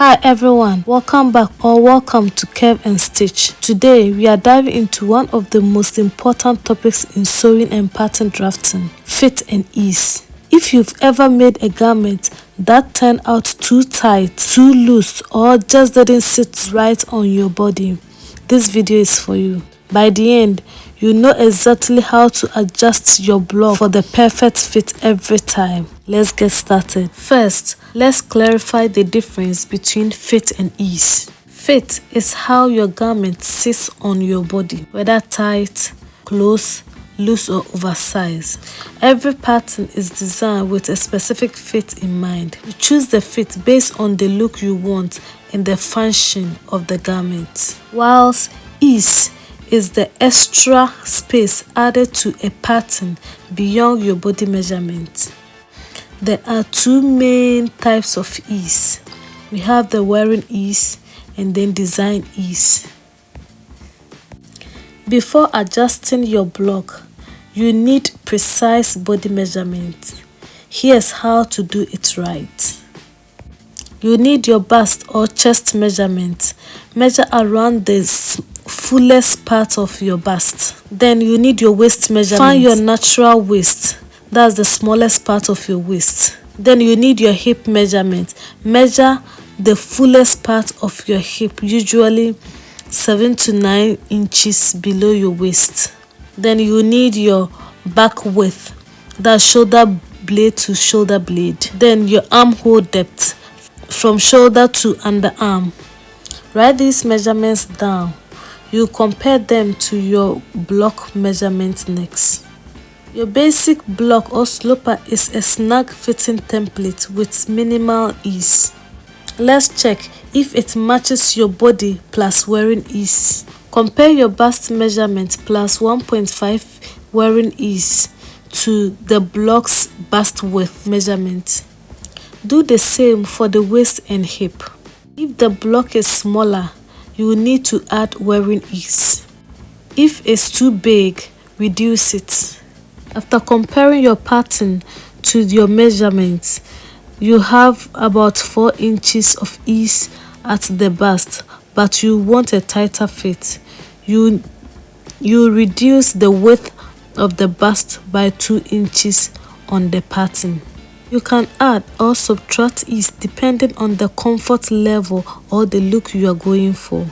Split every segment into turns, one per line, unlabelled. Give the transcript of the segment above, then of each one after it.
Hi everyone, welcome back or welcome to Curve and Stitch. Today we are diving into one of the most important topics in sewing and pattern drafting, fit and ease. If you've ever made a garment that turned out too tight, too loose, or just didn't sit right on your body, this video is for you. By the end, you know exactly how to adjust your block for the perfect fit every time. Let's get started. First, let's clarify the difference between fit and ease. Fit is how your garment sits on your body, whether tight, close, loose or oversized. Every pattern is designed with a specific fit in mind. You choose the fit based on the look you want and the function of the garment. Whilst ease is the extra space added to a pattern beyond your body measurement. There are two main types of ease. We have the wearing ease and then design ease. Before adjusting your block, you need precise body measurement. Here's how to do it right. You need your bust or chest measurement. Measure around the fullest part of your bust. Then you need your waist measurement. Find your natural waist. That's the smallest part of your waist. Then you need your hip measurement. Measure the fullest part of your hip, usually 7 to 9 inches below your waist. Then you need your back width, that's shoulder blade to shoulder blade. Then your armhole depth, from shoulder to underarm. Write these measurements down. You compare them to your block measurement next. Your basic block or sloper is a snug fitting template with minimal ease. Let's check if it matches your body plus wearing ease. Compare your bust measurement plus 1.5 wearing ease to the block's bust width measurement. Do the same for the waist and hip. If the block is smaller, you will need to add wearing ease. If it's too big, reduce it. After comparing your pattern to your measurements, you have about 4 inches of ease at the bust, but you want a tighter fit. You reduce the width of the bust by 2 inches on the pattern. You can add or subtract ease depending on the comfort level or the look you are going for.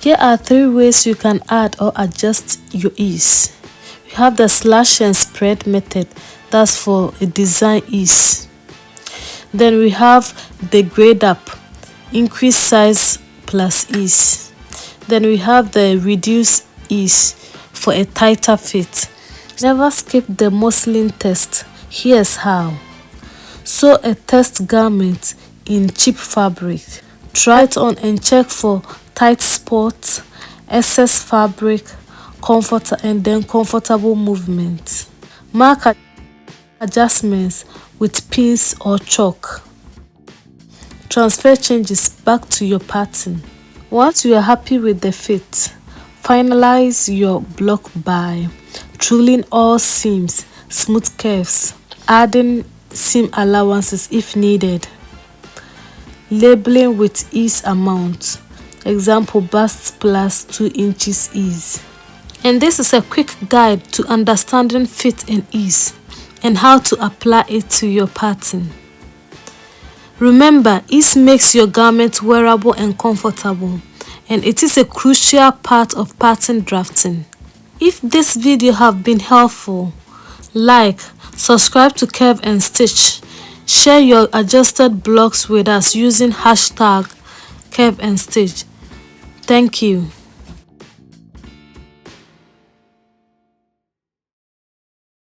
Here are 3 ways you can add or adjust your ease. You have the slash and spread method, that's for a design ease. Then we have the grade up, increase size plus ease. Then we have the reduce ease for a tighter fit. Never skip the muslin test. Here's how. Sew a test garment in cheap fabric. Try it on and check for tight spots, excess fabric, and then comfortable movement. Mark adjustments with pins or chalk. Transfer changes back to your pattern. Once you are happy with the fit, finalize your block by drilling all seams, smooth curves, adding seam allowances if needed, labeling with ease amount, example bust plus 2 inches ease. And this is a quick guide to understanding fit and ease and how to apply it to your pattern. Remember, ease makes your garment wearable and comfortable, and it is a crucial part of pattern drafting. If this video have been helpful, like, subscribe to Curve and Stitch, share your adjusted blocks with us using hashtag Curve and Stitch. Thank you.